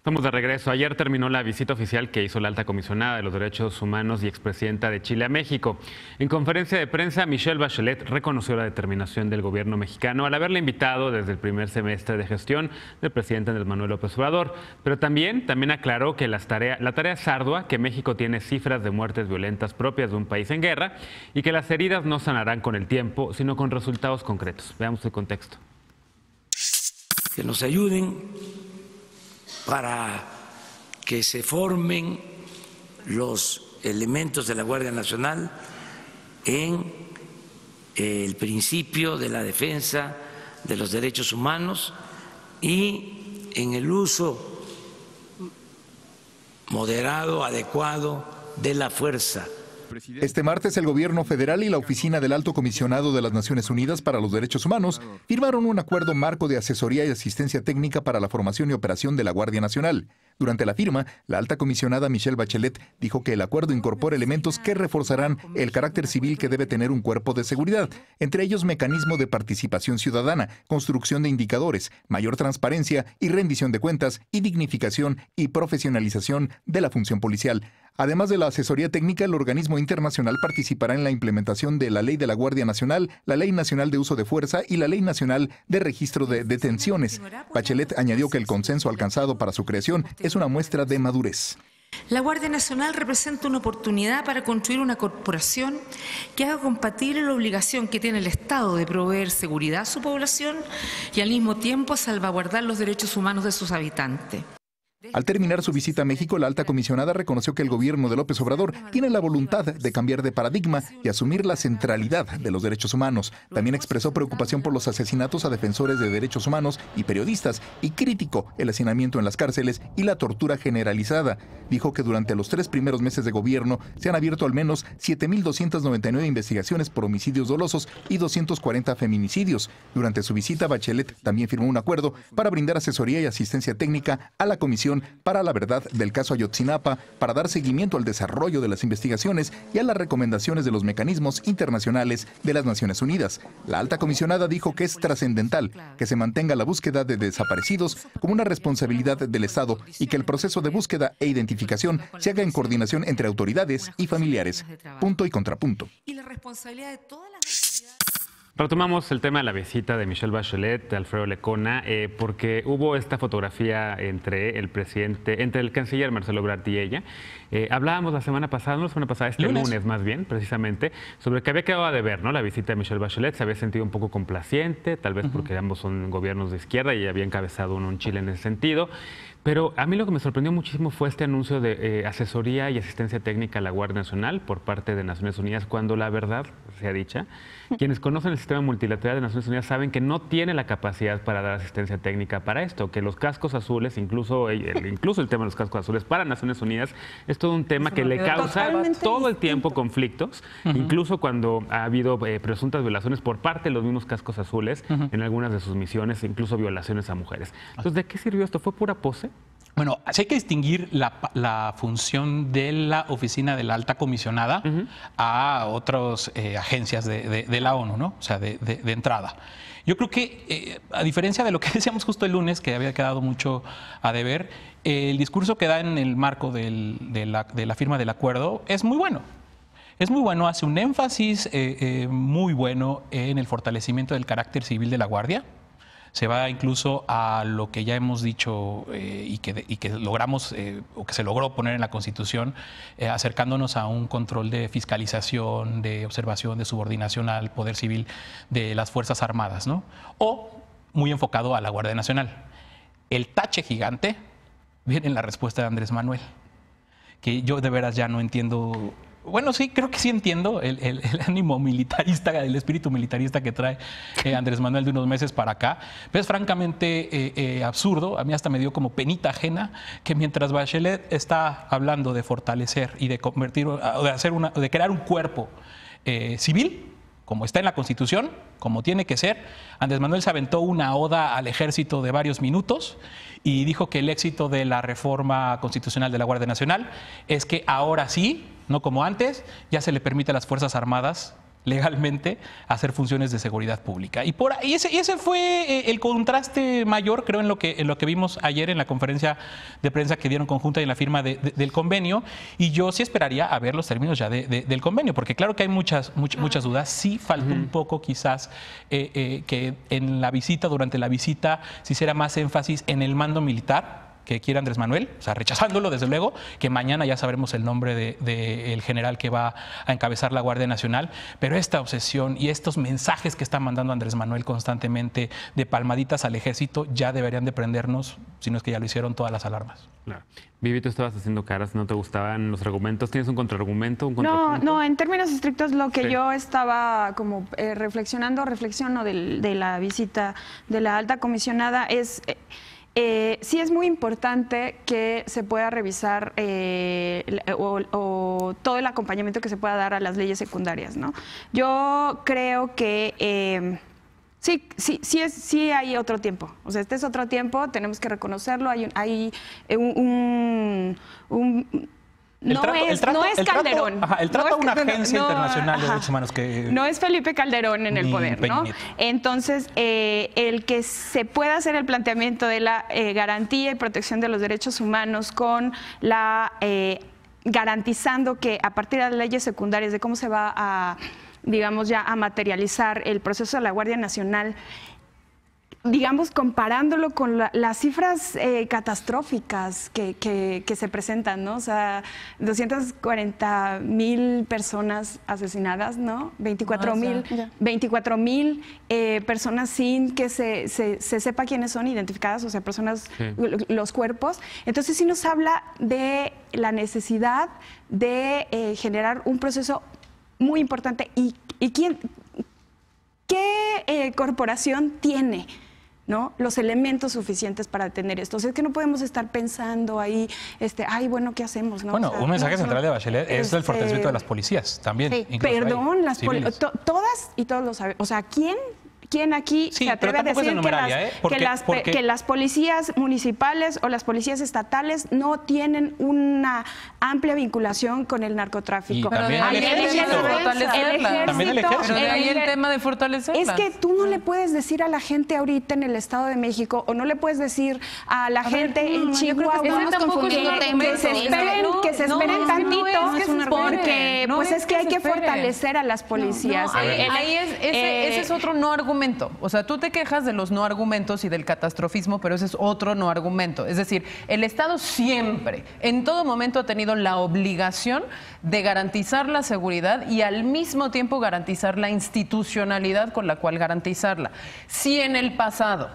Estamos de regreso. Ayer terminó la visita oficial que hizo la alta comisionada de los derechos humanos y expresidenta de Chile a México. En conferencia de prensa, Michelle Bachelet reconoció la determinación del gobierno mexicano al haberle invitado desde el primer semestre de gestión del presidente Andrés Manuel López Obrador, pero también aclaró que la tarea es ardua, que México tiene cifras de muertes violentas propias de un país en guerra y que las heridas no sanarán con el tiempo, sino con resultados concretos. Veamos el contexto. Que nos ayuden para que se formen los elementos de la Guardia Nacional en el principio de la defensa de los derechos humanos y en el uso moderado, adecuado de la fuerza. Este martes, el gobierno federal y la Oficina del Alto Comisionado de las Naciones Unidas para los Derechos Humanos firmaron un acuerdo marco de asesoría y asistencia técnica para la formación y operación de la Guardia Nacional. Durante la firma, la alta comisionada Michelle Bachelet dijo que el acuerdo incorpora elementos que reforzarán el carácter civil que debe tener un cuerpo de seguridad, entre ellos mecanismo de participación ciudadana, construcción de indicadores, mayor transparencia y rendición de cuentas y dignificación y profesionalización de la función policial. Además de la asesoría técnica, el organismo internacional participará en la implementación de la Ley de la Guardia Nacional, la Ley Nacional de Uso de Fuerza y la Ley Nacional de Registro de Detenciones. Bachelet añadió que el consenso alcanzado para su creación es una muestra de madurez. La Guardia Nacional representa una oportunidad para construir una corporación que haga compatible la obligación que tiene el Estado de proveer seguridad a su población y al mismo tiempo salvaguardar los derechos humanos de sus habitantes. Al terminar su visita a México, la alta comisionada reconoció que el gobierno de López Obrador tiene la voluntad de cambiar de paradigma y asumir la centralidad de los derechos humanos. También expresó preocupación por los asesinatos a defensores de derechos humanos y periodistas y criticó el hacinamiento en las cárceles y la tortura generalizada. Dijo que durante los 3 primeros meses de gobierno se han abierto al menos 7.299 investigaciones por homicidios dolosos y 240 feminicidios. Durante su visita, Bachelet también firmó un acuerdo para brindar asesoría y asistencia técnica a la Comisión para la Verdad del caso Ayotzinapa, para dar seguimiento al desarrollo de las investigaciones y a las recomendaciones de los mecanismos internacionales de las Naciones Unidas. La alta comisionada dijo que es trascendental que se mantenga la búsqueda de desaparecidos como una responsabilidad del Estado y que el proceso de búsqueda e identificación se haga en coordinación entre autoridades y familiares. Punto y contrapunto. Retomamos el tema de la visita de Michelle Bachelet, de Alfredo Lecona, porque hubo esta fotografía entre el canciller Marcelo Ebrard y ella. Hablábamos la semana pasada, este lunes más bien, precisamente, sobre que había quedado a deber, ¿no? La visita de Michelle Bachelet, se había sentido un poco complaciente, tal vez porque ambos son gobiernos de izquierda y había encabezado un Chile en ese sentido. Pero a mí lo que me sorprendió muchísimo fue este anuncio de asesoría y asistencia técnica a la Guardia Nacional por parte de Naciones Unidas, cuando la verdad sea dicha, quienes conocen el sistema multilateral de Naciones Unidas saben que no tiene la capacidad para dar asistencia técnica para esto, que los cascos azules, incluso el tema de los cascos azules para Naciones Unidas, es todo un tema que le causa todo el tiempo conflictos, incluso cuando ha habido presuntas violaciones por parte de los mismos cascos azules en algunas de sus misiones, incluso violaciones a mujeres. Entonces, ¿de qué sirvió esto? ¿Fue pura pose? Bueno, sí hay que distinguir la función de la oficina de la alta comisionada a otras agencias de la ONU, ¿no? O sea, de entrada. Yo creo que, a diferencia de lo que decíamos justo el lunes, que había quedado mucho a deber, el discurso que da en el marco de la firma del acuerdo es muy bueno. Es muy bueno, hace un énfasis muy bueno en el fortalecimiento del carácter civil de la Guardia. Se va incluso a lo que ya hemos dicho y que logramos o que se logró poner en la Constitución, acercándonos a un control de fiscalización, de observación, de subordinación al poder civil de las Fuerzas Armadas, ¿no? O muy enfocado a la Guardia Nacional. El tache gigante viene en la respuesta de Andrés Manuel, que yo de veras ya no entiendo. Bueno, sí, creo que sí entiendo el ánimo militarista, el espíritu militarista que trae Andrés Manuel de unos meses para acá, pero es francamente absurdo. A mí hasta me dio como penita ajena que mientras Bachelet está hablando de fortalecer y de convertir, de crear un cuerpo civil, como está en la Constitución, como tiene que ser, Andrés Manuel se aventó una oda al ejército de varios minutos y dijo que el éxito de la reforma constitucional de la Guardia Nacional es que ahora sí, no como antes, ya se le permite a las Fuerzas Armadas legalmente hacer funciones de seguridad pública. Y ese fue el contraste mayor, creo, en lo que vimos ayer en la conferencia de prensa que dieron conjunta y en la firma del convenio. Y yo sí esperaría a ver los términos ya del convenio, porque claro que hay muchas dudas. Sí falta un poco quizás que en la visita, durante la visita, se hiciera más énfasis en el mando militar que quiere Andrés Manuel, o sea, rechazándolo desde luego, que mañana ya sabremos el nombre del general que va a encabezar la Guardia Nacional, pero esta obsesión y estos mensajes que está mandando Andrés Manuel constantemente de palmaditas al ejército ya deberían de prendernos, si no es que ya lo hicieron, todas las alarmas. Claro. Vivi, tú estabas haciendo caras, ¿no te gustaban los argumentos? ¿Tienes un contraargumento? No, en términos estrictos lo que yo estaba como reflexiono de la visita de la alta comisionada es... sí es muy importante que se pueda revisar o todo el acompañamiento que se pueda dar a las leyes secundarias, ¿no? Yo creo que sí hay otro tiempo. O sea, este es otro tiempo, tenemos que reconocerlo. No es Calderón. El trato a una agencia internacional de derechos humanos que... No es Felipe Calderón en el poder, ¿no? Entonces, el que se pueda hacer el planteamiento de la garantía y protección de los derechos humanos con la... garantizando que a partir de las leyes secundarias de cómo se va a, digamos, ya a materializar el proceso de la Guardia Nacional, digamos, comparándolo con las cifras catastróficas que se presentan, ¿no? O sea, 240,000 personas asesinadas, ¿no? 24,000 personas sin que se sepa quiénes son identificadas, o sea, personas, los cuerpos. Entonces sí nos habla de la necesidad de generar un proceso muy importante. ¿Y qué corporación tiene, ¿no?, los elementos suficientes para detener esto? O sea, es que no podemos estar pensando ahí, bueno, ¿qué hacemos? ¿No? Bueno, o sea, un mensaje central de Bachelet es el fortalecimiento de las policías también. Sí. Perdón, todas y todos lo saben. O sea, ¿quién aquí se atreve a decir que las policías municipales o las policías estatales no tienen una amplia vinculación con el narcotráfico? También el ejército. Pero de ahí el tema de fortalecerla. Es que tú no le puedes decir a la gente ahorita en el Estado de México, o no le puedes decir a la gente en Chihuahua que se esperen tantito, porque pues es que hay que fortalecer a las policías. Ese es otro no argumento. O sea, tú te quejas de los no argumentos y del catastrofismo, pero ese es otro no argumento. Es decir, el Estado siempre, en todo momento, ha tenido la obligación de garantizar la seguridad y al mismo tiempo garantizar la institucionalidad con la cual garantizarla. Si en el pasado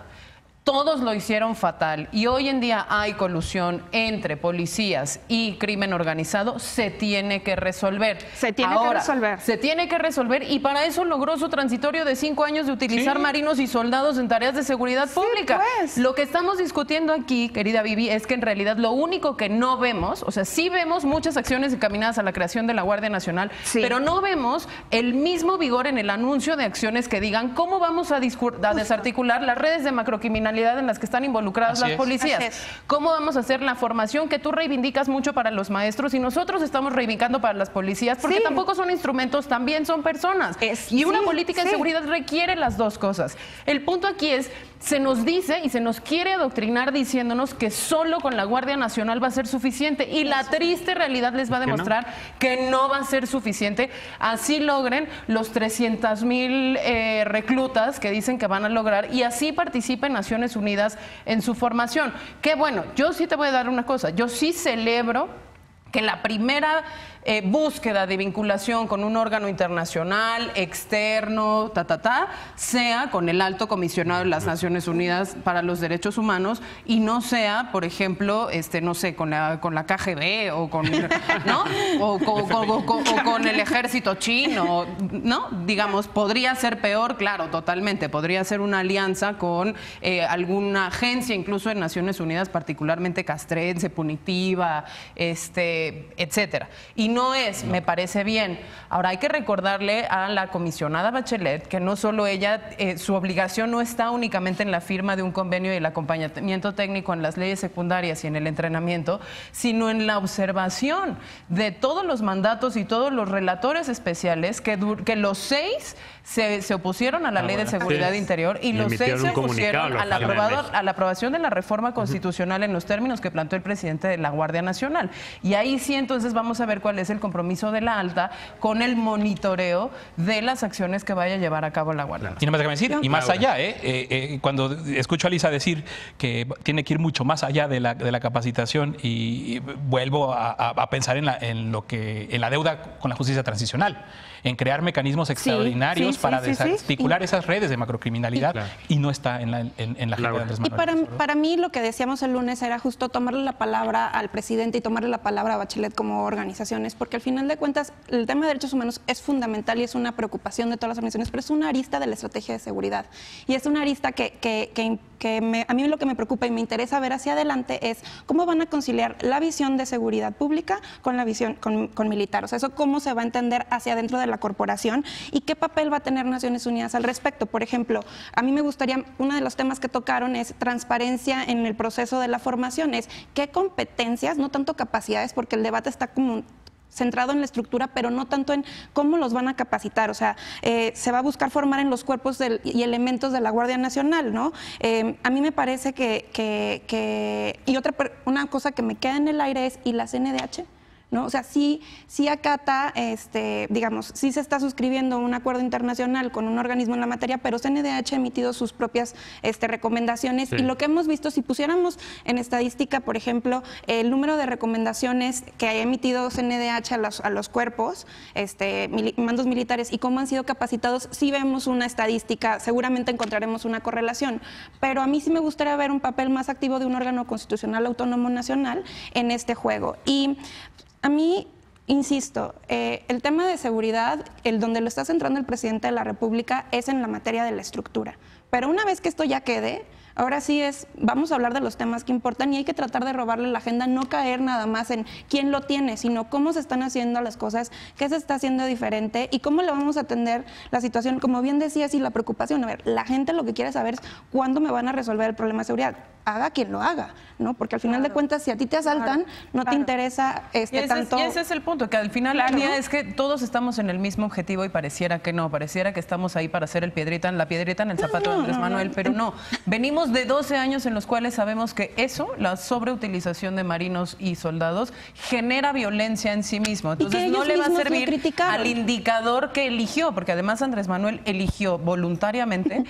todos lo hicieron fatal y hoy en día hay colusión entre policías y crimen organizado, se tiene que resolver. Se tiene que resolver y para eso logró su transitorio de 5 años de utilizar marinos y soldados en tareas de seguridad pública. Pues. Lo que estamos discutiendo aquí, querida Vivi, es que en realidad lo único que no vemos, o sea, sí vemos muchas acciones encaminadas a la creación de la Guardia Nacional, pero no vemos el mismo vigor en el anuncio de acciones que digan cómo vamos a desarticular las redes de macrocriminalidad en las que están involucradas las policías. ¿Cómo vamos a hacer la formación que tú reivindicas mucho para los maestros y nosotros estamos reivindicando para las policías? Porque tampoco son instrumentos, también son personas. Y una política de seguridad requiere las dos cosas. El punto aquí es, se nos dice y se nos quiere adoctrinar diciéndonos que solo con la Guardia Nacional va a ser suficiente y la triste realidad les va a demostrar que no va a ser suficiente. Así logren los 300,000 reclutas que dicen que van a lograr y así participen Naciones Unidas en su formación. Que bueno, yo sí te voy a dar una cosa, yo sí celebro que la primera búsqueda de vinculación con un órgano internacional, externo, sea con el alto comisionado de las Naciones Unidas para los Derechos Humanos y no sea, por ejemplo, no sé, con la KGB o con, ¿no? o con el ejército chino, ¿no? Digamos, podría ser peor, claro, totalmente. Podría ser una alianza con alguna agencia, incluso en Naciones Unidas, particularmente castrense, punitiva, etcétera. Y no es, me parece bien. Ahora hay que recordarle a la comisionada Bachelet que no solo ella, su obligación no está únicamente en la firma de un convenio y el acompañamiento técnico en las leyes secundarias y en el entrenamiento, sino en la observación de todos los mandatos y todos los relatores especiales que los 6 se opusieron a la Ley de Seguridad Interior y los 6 se opusieron a la aprobación de la reforma constitucional en los términos que planteó el presidente de la Guardia Nacional. Y ahí sí entonces vamos a ver cuál es el compromiso de la alta con el monitoreo de las acciones que vaya a llevar a cabo la Guardia Nacional. Y no me deja decir, y más allá, cuando escucho a Lisa decir que tiene que ir mucho más allá de la capacitación y vuelvo a pensar en la deuda con la justicia transicional, en crear mecanismos extraordinarios para desarticular esas redes de macrocriminalidad y no está en la agenda de Andrés Manuel. Y para mí lo que decíamos el lunes era justo tomarle la palabra al presidente y tomarle la palabra a Bachelet como organizaciones, porque al final de cuentas el tema de derechos humanos es fundamental y es una preocupación de todas las organizaciones, pero es una arista de la estrategia de seguridad y es una arista a mí lo que me preocupa y me interesa ver hacia adelante es cómo van a conciliar la visión de seguridad pública con la visión con militar, o sea, eso cómo se va a entender hacia adentro de la corporación y qué papel va a tener Naciones Unidas al respecto. Por ejemplo, a mí me gustaría, uno de los temas que tocaron es transparencia en el proceso de la formación, es qué competencias, no tanto capacidades, porque el debate está como centrado en la estructura, pero no tanto en cómo los van a capacitar. O sea, se va a buscar formar en los cuerpos y elementos de la Guardia Nacional, ¿no? A mí me parece y una cosa que me queda en el aire es, ¿y la CNDH? ¿No? O sea, sí acata, digamos, sí se está suscribiendo un acuerdo internacional con un organismo en la materia, pero CNDH ha emitido sus propias recomendaciones y lo que hemos visto, si pusiéramos en estadística, por ejemplo, el número de recomendaciones que ha emitido CNDH a los cuerpos, mandos militares y cómo han sido capacitados, sí vemos una estadística, seguramente encontraremos una correlación, pero a mí sí me gustaría ver un papel más activo de un órgano constitucional autónomo nacional en este juego. Y a mí, insisto, el tema de seguridad, donde lo está centrando el presidente de la República es en la materia de la estructura. Pero una vez que esto ya quede, ahora sí vamos a hablar de los temas que importan y hay que tratar de robarle la agenda, no caer nada más en quién lo tiene, sino cómo se están haciendo las cosas, qué se está haciendo diferente y cómo le vamos a atender la situación. Como bien decías, y la preocupación, a ver, la gente lo que quiere saber es cuándo me van a resolver el problema de seguridad. Haga quien lo haga, ¿no? Porque al final de cuentas, si a ti te asaltan, no te interesa tanto. Y ese es el punto, que al final del día es que todos estamos en el mismo objetivo y pareciera que no, pareciera que estamos ahí para hacer la piedrita en el zapato de Andrés Manuel, pero no. Venimos de 12 años en los cuales sabemos que la sobreutilización de marinos y soldados, genera violencia en sí mismo. Entonces no le va a servir al indicador que eligió, porque además Andrés Manuel eligió voluntariamente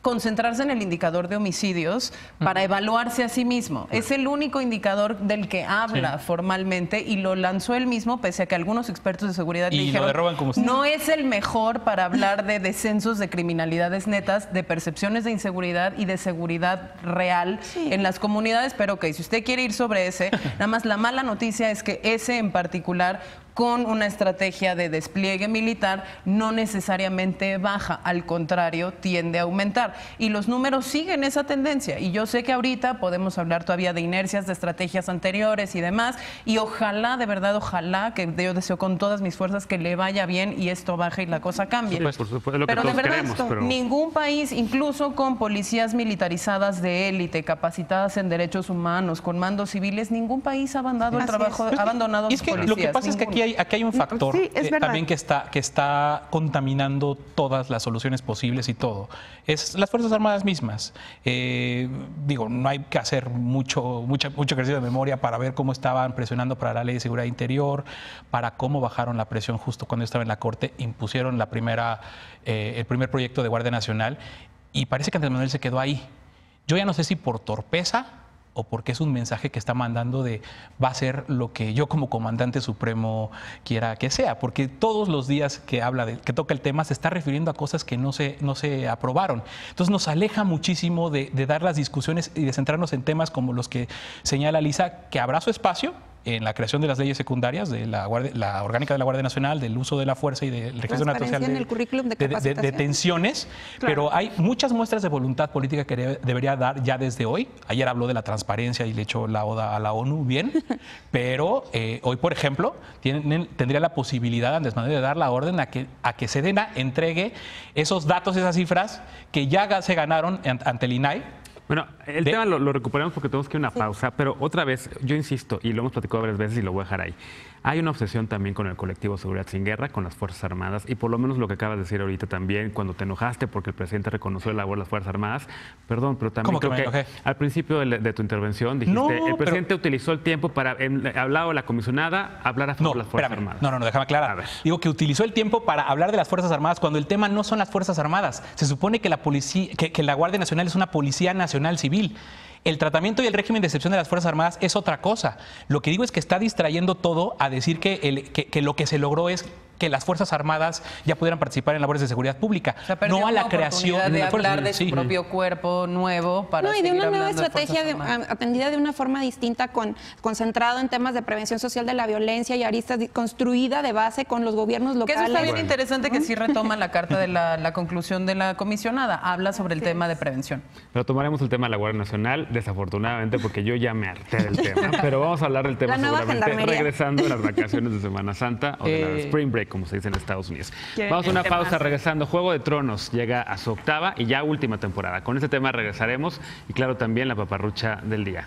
concentrarse en el indicador de homicidios para evaluarse a sí mismo. Es el único indicador del que habla formalmente y lo lanzó él mismo, pese a que algunos expertos de seguridad dijeron no es el mejor para hablar de descensos de criminalidades netas, de percepciones de inseguridad y de seguridad real en las comunidades. Pero si usted quiere ir sobre ese, nada más la mala noticia es que ese en particular, con una estrategia de despliegue militar, no necesariamente baja, al contrario, tiende a aumentar. Y los números siguen esa tendencia. Y yo sé que ahorita podemos hablar todavía de inercias, de estrategias anteriores y demás, y ojalá, de verdad, ojalá, que yo deseo con todas mis fuerzas que le vaya bien y esto baje y la cosa cambie. Por supuesto, es lo que pero todos de verdad, queremos, ningún país, incluso con policías militarizadas de élite, capacitadas en derechos humanos, con mandos civiles, ningún país ha abandonado el trabajo, ha abandonado a sus policías. Lo que pasa es que aquí hay un factor también que está contaminando todas las soluciones posibles y todo. Es las Fuerzas Armadas mismas. No hay que hacer mucho ejercicio de memoria para ver cómo estaban presionando para la Ley de Seguridad Interior, para cómo bajaron la presión justo cuando estaba en la Corte, impusieron el primer proyecto de Guardia Nacional y parece que Andrés Manuel se quedó ahí. Yo ya no sé si por torpeza o porque es un mensaje que está mandando de va a ser lo que yo como comandante supremo quiera que sea, porque todos los días que que toca el tema se está refiriendo a cosas que no se aprobaron. Entonces nos aleja muchísimo de dar las discusiones y de centrarnos en temas como los que señala Lisa, que habrá su espacio en la creación de las leyes secundarias, de la orgánica de la Guardia Nacional, del uso de la fuerza y del registro nacional en el currículum de detenciones, pero hay muchas muestras de voluntad política que debería dar ya desde hoy. Ayer habló de la transparencia y le echó la oda a la ONU, bien, pero hoy, por ejemplo, tendría la posibilidad, Andrés Manuel, de dar la orden a que Sedena entregue esos datos, esas cifras que ya se ganaron ante el INAI. Bueno, el tema lo recuperamos porque tenemos que ir a una pausa, pero otra vez, yo insisto, y lo hemos platicado varias veces y lo voy a dejar ahí, hay una obsesión también con el colectivo Seguridad Sin Guerra, con las Fuerzas Armadas, y por lo menos lo que acabas de decir ahorita también, cuando te enojaste porque el presidente reconoció la labor de las Fuerzas Armadas, perdón, pero también creo que al principio de tu intervención dijiste, el presidente utilizó el tiempo para, hablado de la comisionada, hablar a favor de las Fuerzas Armadas. No, déjame aclarar. Digo que utilizó el tiempo para hablar de las Fuerzas Armadas cuando el tema no son las Fuerzas Armadas. Se supone que la Guardia Nacional es una Policía Nacional Civil. El tratamiento y el régimen de excepción de las Fuerzas Armadas es otra cosa. Lo que digo es que está distrayendo todo a decir que lo que se logró es que las Fuerzas Armadas ya pudieran participar en labores de seguridad pública, no a la creación de hablar de su propio cuerpo nuevo para y de una nueva estrategia atendida de una forma distinta, concentrado en temas de prevención social de la violencia y aristas, construida de base con los gobiernos locales. Que eso está bien interesante, que sí retoma la carta de la conclusión de la comisionada, habla sobre el tema de prevención. Pero tomaremos el tema de la Guardia Nacional, desafortunadamente, porque yo ya me harté del tema, pero vamos a hablar del tema seguramente regresando de las vacaciones de Semana Santa o de la Spring Break, como se dice en Estados Unidos. Vamos a una pausa, regresando. Juego de Tronos llega a su 8ª y ya última temporada. Con este tema regresaremos y claro, también la paparrucha del día.